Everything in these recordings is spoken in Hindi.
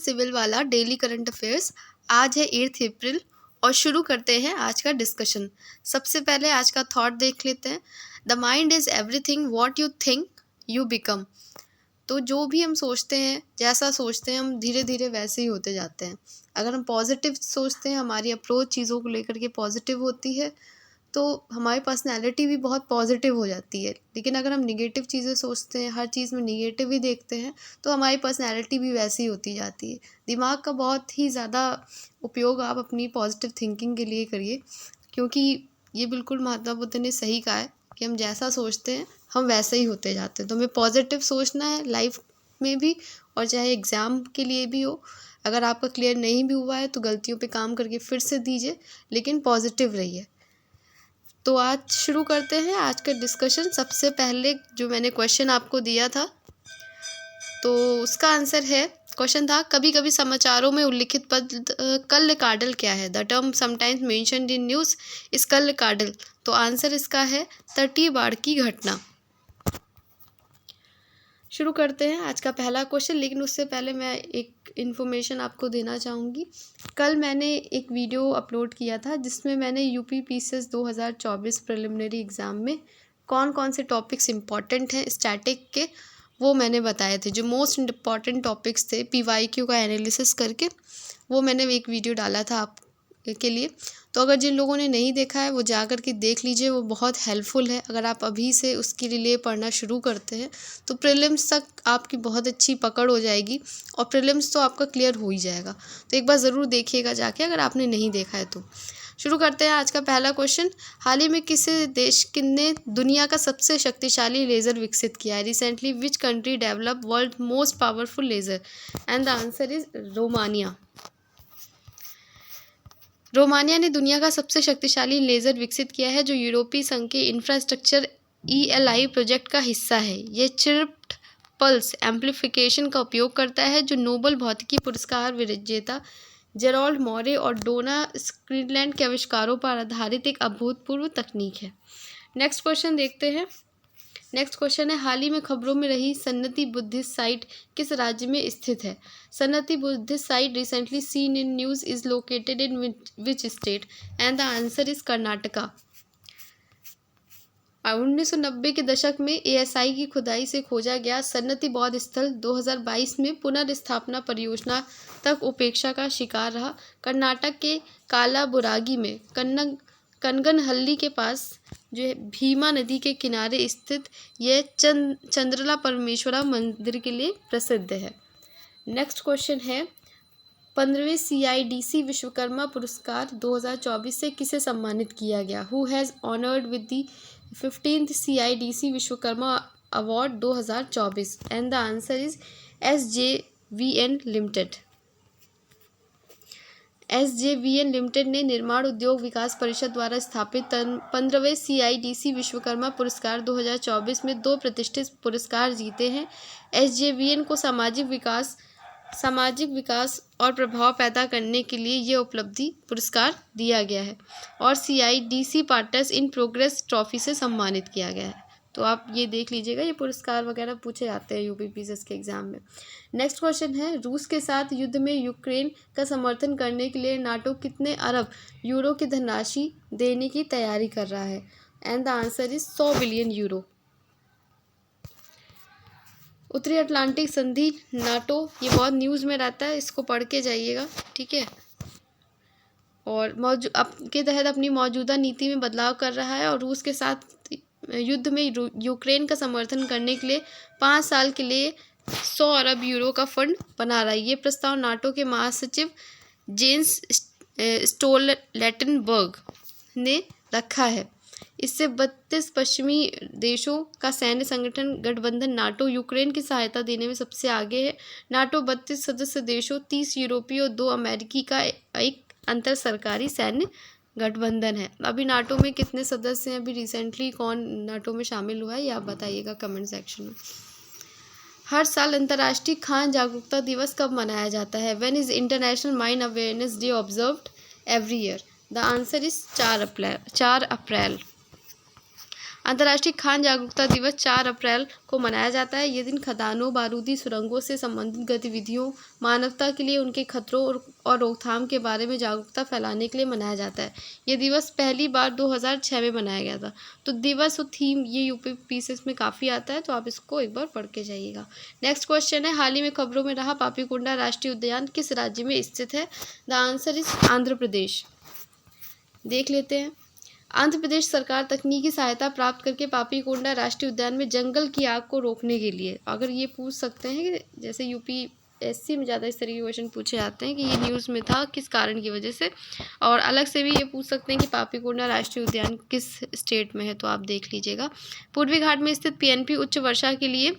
सिविल वाला डेली करंट अफेयर्स। आज है 8 अप्रैल और शुरू करते हैं आज का डिस्कशन। सबसे पहले आज का थॉट देख लेते हैं। The mind is everything what you think you become. तो जो भी हम सोचते हैं, जैसा सोचते हैं, हम धीरे धीरे वैसे ही होते जाते हैं। अगर हम पॉजिटिव सोचते हैं, हमारी अप्रोच चीज़ों को लेकर के पॉजिटिव होती है, तो हमारी पर्सनैलिटी भी बहुत पॉजिटिव हो जाती है। लेकिन अगर हम निगेटिव चीज़ें सोचते हैं, हर चीज़ में निगेटिव ही देखते हैं, तो हमारी पर्सनैलिटी भी वैसी होती जाती है। दिमाग का बहुत ही ज़्यादा उपयोग आप अपनी पॉजिटिव थिंकिंग के लिए करिए, क्योंकि ये बिल्कुल महात्मा बुद्ध ने सही कहा है कि हम जैसा सोचते हैं हम वैसे ही होते जाते हैं। तो हमें पॉजिटिव सोचना है लाइफ में भी, और चाहे एग्ज़ाम के लिए भी हो। अगर आपका क्लियर नहीं भी हुआ है तो गलतियों पे काम करके फिर से दीजिए, लेकिन पॉजिटिव रहिए। तो आज शुरू करते हैं आज का डिस्कशन। सबसे पहले जो मैंने क्वेश्चन आपको दिया था, तो उसका आंसर है, क्वेश्चन था कभी कभी समाचारों में उल्लिखित पद कल्ल काडल क्या है। The term sometimes mentioned in news is कल्ल काडल। तो आंसर इसका है तटीय बाढ़ की घटना। शुरू करते हैं आज का पहला क्वेश्चन, लेकिन उससे पहले मैं एक इन्फॉर्मेशन आपको देना चाहूँगी। कल मैंने एक वीडियो अपलोड किया था जिसमें मैंने यूपी पीसीएस 2024 प्रिलिमिनरी एग्ज़ाम में कौन कौन से टॉपिक्स इम्पॉर्टेंट हैं स्टैटिक के, वो मैंने बताए थे। जो मोस्ट इम्पॉर्टेंट टॉपिक्स थे पीवाईक्यू का एनालिसिस करके, वो मैंने एक वीडियो डाला था आप के लिए। तो अगर जिन लोगों ने नहीं देखा है वो जा कर के देख लीजिए, वो बहुत हेल्पफुल है। अगर आप अभी से उसके लिए पढ़ना शुरू करते हैं तो प्रीलिम्स तक आपकी बहुत अच्छी पकड़ हो जाएगी, और प्रीलिम्स तो आपका क्लियर हो ही जाएगा। तो एक बार ज़रूर देखिएगा जाके, अगर आपने नहीं देखा है तो। शुरू करते हैं आज का पहला क्वेश्चन। हाल ही में किस देश ने दुनिया का सबसे शक्तिशाली लेज़र विकसित किया है। Recently which country develop world most powerful laser, and the answer is Romania. Romania ने दुनिया का सबसे शक्तिशाली लेज़र विकसित किया है, जो यूरोपीय संघ के इंफ्रास्ट्रक्चर ELI प्रोजेक्ट का हिस्सा है। ये चिर्प्ड पल्स एम्पलीफिकेशन का उपयोग करता है, जो नोबेल भौतिकी पुरस्कार विजेता जेरोल्ड मॉरे और डोना स्क्रीनलैंड के आविष्कारों पर आधारित एक अभूतपूर्व तकनीक है। नेक्स्ट क्वेश्चन देखते हैं। नेक्स्ट क्वेश्चन है, हाल ही में खबरों में रही सन्नति बुद्धिस्ट साइट किस राज्य में स्थित है। Sannati Buddhist site recently seen in news is located in which state, and the answer is Karnataka. 1990 के दशक में ASI की खुदाई से खोजा गया सन्नति बौद्ध स्थल 2022 में पुनर्स्थापना परियोजना तक उपेक्षा का शिकार रहा। कर्नाटक के कालाबुरागी में कनगनहल्ली के पास जो है भीमा नदी के किनारे स्थित यह चंद्रला परमेश्वरा मंदिर के लिए प्रसिद्ध है। नेक्स्ट क्वेश्चन है, 15वें CIDC विश्वकर्मा पुरस्कार 2024 से किसे सम्मानित किया गया। Who has honoured with the 15th CIDC Vishwakarma award 2024, and the answer is SJVN limited. SJVN limited ने निर्माण उद्योग विकास परिषद द्वारा स्थापित 15वें CIDC विश्वकर्मा पुरस्कार 2024 में 2 प्रतिष्ठित पुरस्कार जीते हैं। SJVN को सामाजिक विकास और प्रभाव पैदा करने के लिए यह उपलब्धि पुरस्कार दिया गया है, और CIDC partners in progress trophy से सम्मानित किया गया है। तो आप ये देख लीजिएगा, ये पुरस्कार वगैरह पूछे जाते हैं यूपी पीसीएस के एग्जाम में। नेक्स्ट क्वेश्चन है, रूस के साथ युद्ध में यूक्रेन का समर्थन करने के लिए नाटो कितने अरब यूरो की धनराशि देने की तैयारी कर रहा है, and the answer is 100 billion euro. उत्तरी अटलांटिक संधि नाटो, ये बहुत न्यूज़ में रहता है, इसको पढ़ के जाइएगा, ठीक है। और के तहत अपनी मौजूदा नीति में बदलाव कर रहा है, और रूस के साथ युद्ध में यूक्रेन का समर्थन करने के लिए 5 साल के लिए 100 अरब यूरो का फंड बना रहा है। ये प्रस्ताव नाटो के महासचिव जेंस स्टोलटेनबर्ग ने रखा है। इससे 32 पश्चिमी देशों का सैन्य संगठन गठबंधन नाटो यूक्रेन की सहायता देने में सबसे आगे है। नाटो 32 सदस्य देशों, 30 यूरोपीय और 2 अमेरिकी का एक अंतर सरकारी सैन्य गठबंधन है। अभी नाटो में कितने सदस्य हैं, अभी रिसेंटली कौन नाटो में शामिल हुआ है, ये आप बताइएगा कमेंट सेक्शन में। हर साल अंतर्राष्ट्रीय खान जागरूकता दिवस कब मनाया जाता है। When is international mine awareness day observed every year. The answer is 4 अप्रैल। अंतर्राष्ट्रीय खान जागरूकता दिवस 4 अप्रैल को मनाया जाता है। ये दिन खदानों, बारूदी सुरंगों से संबंधित गतिविधियों, मानवता के लिए उनके खतरों और रोकथाम के बारे में जागरूकता फैलाने के लिए मनाया जाता है। ये दिवस पहली बार 2006 में मनाया गया था। तो दिवस और थीम ये यूपीएससी में काफ़ी आता है, तो आप इसको एक बार पढ़ के जाइएगा। नेक्स्ट क्वेश्चन है, हाल ही में खबरों में रहा पापीकोंडा राष्ट्रीय उद्यान किस राज्य में स्थित है? The answer is Andhra Pradesh. देख लेते हैं। आंध्र प्रदेश सरकार तकनीकी सहायता प्राप्त करके पापीकोंडा राष्ट्रीय उद्यान में जंगल की आग को रोकने के लिए, अगर ये पूछ सकते हैं कि जैसे यूपीएससी में ज़्यादा इस तरह के क्वेश्चन पूछे जाते हैं कि ये न्यूज़ में था किस कारण की वजह से, और अलग से भी ये पूछ सकते हैं कि पापीकोंडा राष्ट्रीय उद्यान किस स्टेट में है, तो आप देख लीजिएगा। पूर्वी घाट में स्थित पीएनपी उच्च वर्षा के लिए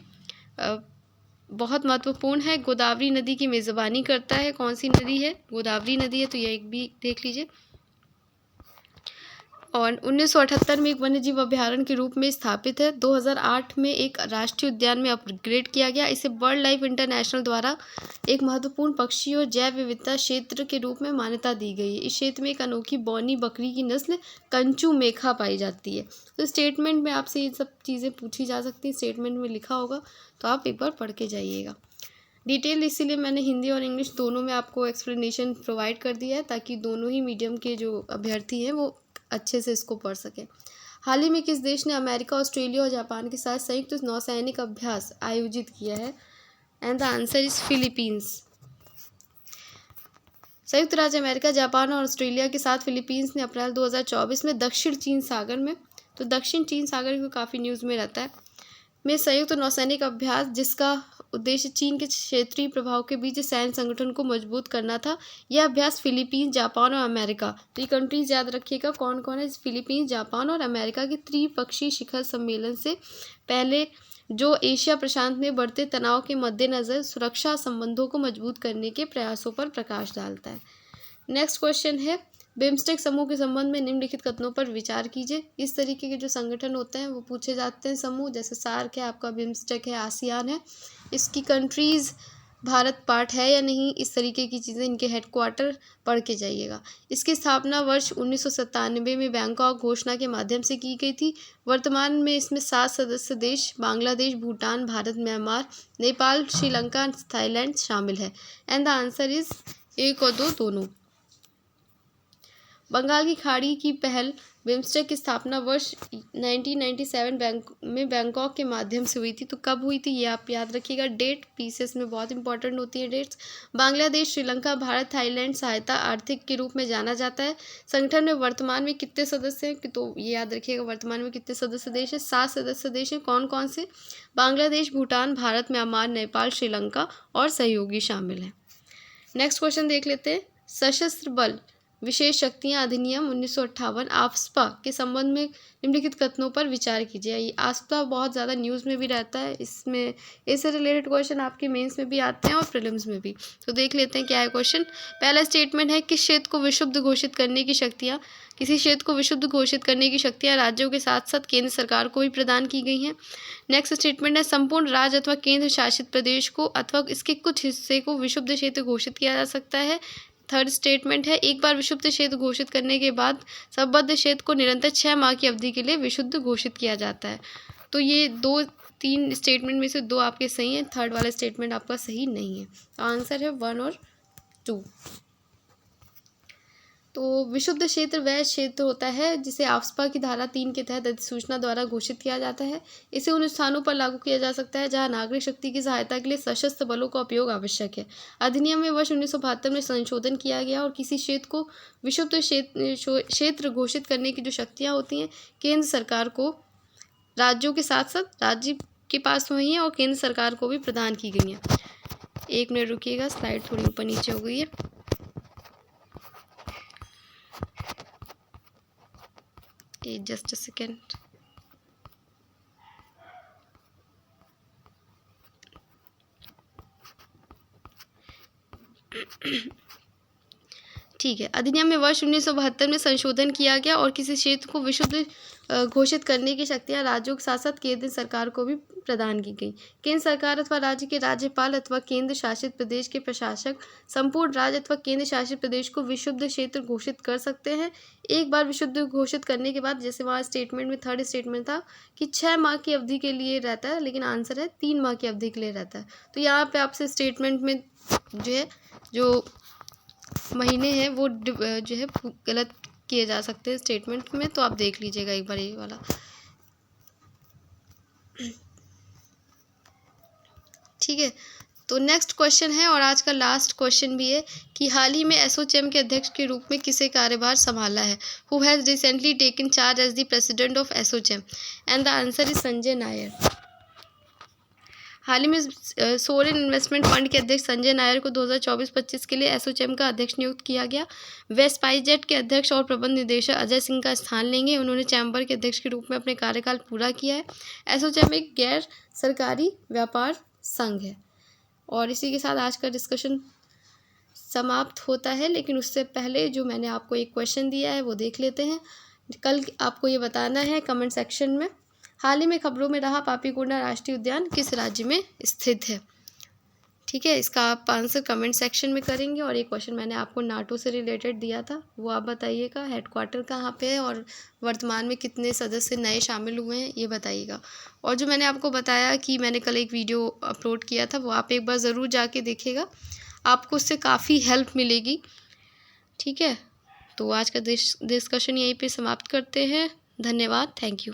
बहुत महत्वपूर्ण है। गोदावरी नदी की मेज़बानी करता है। कौन सी नदी है? गोदावरी नदी है, तो यह एक भी देख लीजिए। और 1978 में एक वन्यजीव अभ्यारण्य के रूप में स्थापित है। 2008 में एक राष्ट्रीय उद्यान में अपग्रेड किया गया। इसे वर्ल्ड लाइफ इंटरनेशनल द्वारा एक महत्वपूर्ण पक्षी और जैव विविधता क्षेत्र के रूप में मान्यता दी गई है। इस क्षेत्र में एक अनोखी बौनी बकरी की नस्ल कंचू मेखा पाई जाती है। तो स्टेटमेंट में आपसे ये सब चीज़ें पूछी जा सकती हैं, स्टेटमेंट में लिखा होगा, तो आप एक बार पढ़ के जाइएगा। डिटेल इसीलिए मैंने हिंदी और इंग्लिश दोनों में आपको एक्सप्लेनेशन प्रोवाइड कर दिया है, ताकि दोनों ही मीडियम के जो अभ्यर्थी हैं वो अच्छे से इसको पढ़ सकें। हाल ही में किस देश ने अमेरिका, ऑस्ट्रेलिया और जापान के साथ संयुक्त नौसैनिक अभ्यास आयोजित किया है? And the answer is Philippines. संयुक्त राज्य अमेरिका, जापान और ऑस्ट्रेलिया के साथ फिलीपींस ने अप्रैल 2024 में दक्षिण चीन सागर में, तो दक्षिण चीन सागर को काफ़ी न्यूज़ में रहता है, में संयुक्त नौसैनिक अभ्यास, जिसका उद्देश्य चीन के क्षेत्रीय प्रभाव के बीच सैन्य संगठन को मजबूत करना था। यह अभ्यास फिलीपींस, जापान और अमेरिका, तो ये कंट्रीज याद रखिएगा कौन कौन है, फिलीपींस, जापान और अमेरिका के त्रिपक्षीय शिखर सम्मेलन से पहले, जो एशिया प्रशांत में बढ़ते तनाव के मद्देनज़र सुरक्षा संबंधों को मजबूत करने के प्रयासों पर प्रकाश डालता है। नेक्स्ट क्वेश्चन है, बिम्स्टेक समूह के संबंध में निम्नलिखित कथनों पर विचार कीजिए। इस तरीके के जो संगठन होते हैं वो पूछे जाते हैं समूह, जैसे सार्क है आपका, बिम्स्टेक है, आसियान है, इसकी कंट्रीज़ भारत पार्ट है या नहीं, इस तरीके की चीज़ें, इनके हेडक्वार्टर पढ़ के जाइएगा। इसकी स्थापना वर्ष 1997 में बैंकॉक घोषणा के माध्यम से की गई थी। वर्तमान में इसमें 7 सदस्य देश बांग्लादेश, भूटान, भारत, म्यांमार, नेपाल, श्रीलंका, थाईलैंड शामिल है। एंड द आंसर इज 1 और 2 दोनों। बंगाल की खाड़ी की पहल बिम्स्टेक की स्थापना वर्ष 1997 में बैंकॉक के माध्यम से हुई थी। तो कब हुई थी ये आप याद रखिएगा, डेट पीसेस में बहुत इंपॉर्टेंट होती है डेट्स। बांग्लादेश, श्रीलंका, भारत, थाईलैंड सहायता आर्थिक के रूप में जाना जाता है। संगठन में वर्तमान में कितने सदस्य हैं, तो ये याद रखिएगा वर्तमान में कितने सदस्य देश हैं, 7 सदस्य देश हैं। कौन कौन से? बांग्लादेश, भूटान, भारत, म्यांमार, नेपाल, श्रीलंका और सहयोगी शामिल हैं। नेक्स्ट क्वेश्चन देख लेते हैं, सशस्त्र बल विशेष शक्तियाँ अधिनियम 1958 आफ्स्पा के संबंध में निम्नलिखित कथनों पर विचार कीजिए। ये आफ्स्पा बहुत ज़्यादा न्यूज़ में भी रहता है, इसमें इससे रिलेटेड क्वेश्चन आपके मेंस में भी आते हैं और प्रीलिम्स में भी। तो देख लेते हैं क्या है क्वेश्चन। पहला स्टेटमेंट है, किस क्षेत्र को विशुद्ध घोषित करने की शक्तियाँ, किसी क्षेत्र को विशुद्ध घोषित करने की शक्तियाँ राज्यों के साथ साथ केंद्र सरकार को भी प्रदान की गई हैं। नेक्स्ट स्टेटमेंट है, संपूर्ण राज्य अथवा केंद्र शासित प्रदेश को अथवा इसके कुछ हिस्से को विशुद्ध क्षेत्र घोषित किया जा सकता है। थर्ड स्टेटमेंट है, एक बार विशुद्ध क्षेत्र घोषित करने के बाद संबद्ध क्षेत्र को निरंतर 6 माह की अवधि के लिए विशुद्ध घोषित किया जाता है। तो ये 2-3 स्टेटमेंट में से 2 आपके सही हैं, थर्ड वाला स्टेटमेंट आपका सही नहीं है। आंसर है 1 और 2। तो विशुद्ध क्षेत्र वह क्षेत्र होता है जिसे आफ्स्पा की धारा 3 के तहत अधिसूचना द्वारा घोषित किया जाता है। इसे उन स्थानों पर लागू किया जा सकता है जहां नागरिक शक्ति की सहायता के लिए सशस्त्र बलों का उपयोग आवश्यक है। अधिनियम में वर्ष 1972 में संशोधन किया गया और किसी क्षेत्र को विशुद्ध क्षेत्र घोषित करने की जो शक्तियाँ होती हैं केंद्र सरकार को, राज्यों के साथ साथ राज्य के पास हुई हैं और केंद्र सरकार को भी प्रदान की गई हैं। 1 मिनट रुकिएगा, स्लाइड थोड़ी ऊपर नीचे हो गई है। Just a second. ठीक है, अधिनियम में वर्ष 1972 में संशोधन किया गया और किसी क्षेत्र को विशुद्ध घोषित करने की शक्तियाँ राज्यों के साथ साथ केंद्र सरकार को भी प्रदान की गई। केंद्र सरकार अथवा राज्य के राज्यपाल अथवा केंद्र शासित प्रदेश के प्रशासक संपूर्ण राज्य अथवा केंद्र शासित प्रदेश को विशुद्ध क्षेत्र घोषित कर सकते हैं। एक बार विशुद्ध घोषित करने के बाद, जैसे वहाँ स्टेटमेंट में, थर्ड स्टेटमेंट था कि 6 माह की अवधि के लिए रहता है, लेकिन आंसर है 3 माह की अवधि के लिए रहता है। तो यहाँ पे आपसे स्टेटमेंट में जो महीने हैं वो जो है गलत किए जा सकते हैं स्टेटमेंट में, तो आप देख लीजिएगा एक बार ये वाला। ठीक है, तो नेक्स्ट क्वेश्चन है और आज का लास्ट क्वेश्चन भी है कि हाल ही में एसोचैम के अध्यक्ष के रूप में किसे कार्यभार संभाला है? Who has recently taken charge as the president of ASSOCHAM? And the answer is Sanjay Nair. हाल ही में सोरेन इन्वेस्टमेंट फंड के अध्यक्ष संजय नायर को 2024-25 के लिए एसोचैम का अध्यक्ष नियुक्त किया गया। वे स्पाइसजेट के अध्यक्ष और प्रबंध निदेशक अजय सिंह का स्थान लेंगे। उन्होंने चैम्बर के अध्यक्ष के रूप में अपने कार्यकाल पूरा किया है। एसोचैम एक गैर सरकारी व्यापार संघ है। और इसी के साथ आज का डिस्कशन समाप्त होता है, लेकिन उससे पहले जो मैंने आपको एक क्वेश्चन दिया है वो देख लेते हैं। कल आपको ये बताना है कमेंट सेक्शन में, हाल ही में खबरों में रहा पापीकोंडा राष्ट्रीय उद्यान किस राज्य में स्थित है? ठीक है, इसका आप आंसर कमेंट सेक्शन में करेंगे। और एक क्वेश्चन मैंने आपको नाटो से रिलेटेड दिया था, वो आप बताइएगा। हेडक्वार्टर कहाँ पे है और वर्तमान में कितने सदस्य नए शामिल हुए हैं, ये बताइएगा। और जो मैंने आपको बताया कि मैंने कल एक वीडियो अपलोड किया था, वो आप एक बार ज़रूर जाके देखिएगा, आपको उससे काफ़ी हेल्प मिलेगी। ठीक है, तो आज का डिस्कशन यहीं पे समाप्त करते हैं। धन्यवाद, थैंक यू।